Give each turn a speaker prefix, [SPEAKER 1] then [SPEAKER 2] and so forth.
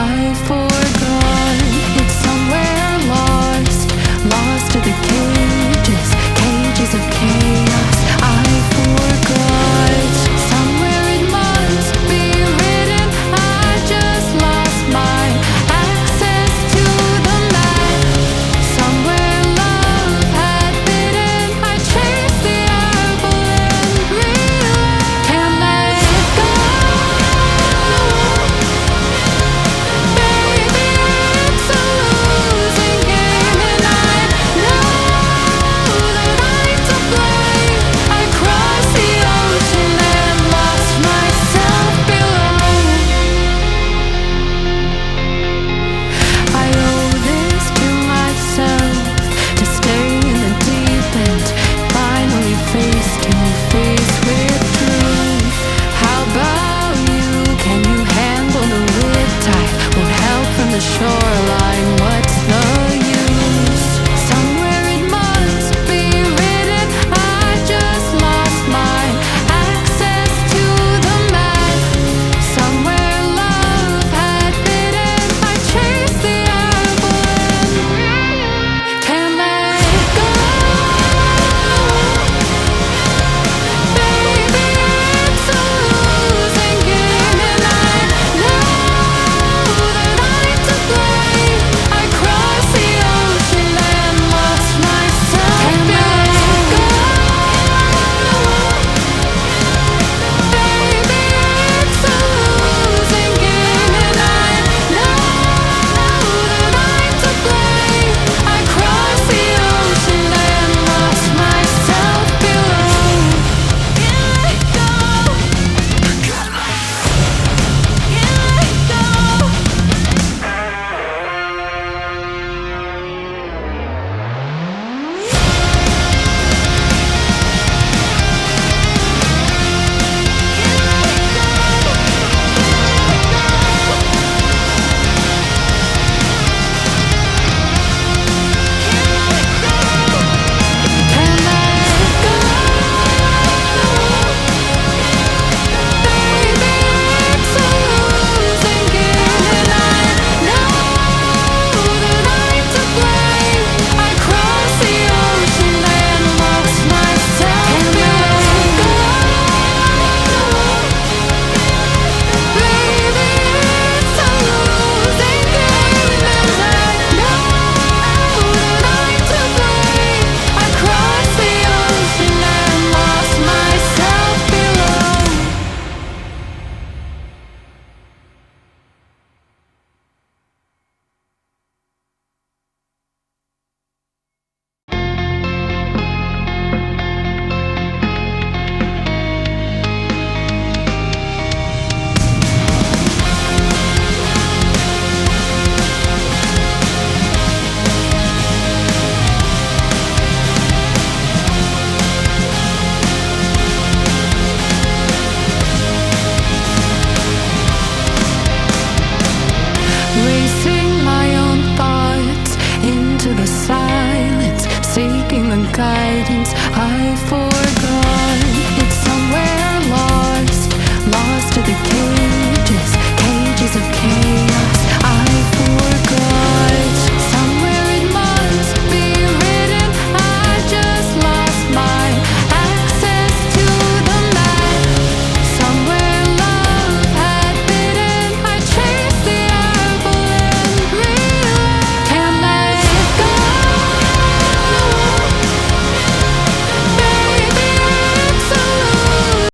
[SPEAKER 1] I forgot. It's somewhere lost, lost to the cages, cages of chaos. I forgot. Somewhere it must be written. I just lost my access to the map. Somewhere love had bitten. I chased the apple and realized can't let go. Baby, it's a losing game, and I know that I'm to blame. I crossed the ocean and lost myself below. I owe this to myself to stay in the deep end, finally face to face with truth. How about you? Can you handle the riptide? Won't help from the shoreline. What's the use? Somewhere it must be written. I just lost my access to the map. Somewhere love had bitten. I chased the apple and can't let go. Baby, it's a losing game, and I know that I'm to blame. I crossed the ocean and lost myself. Can't let go. Baby, it's a losing game, and I know that I'm to blame. I crossed the ocean and lost myself below. Can't let go. Can't let go. Racing my own thoughts into the silence, seeking the guidance.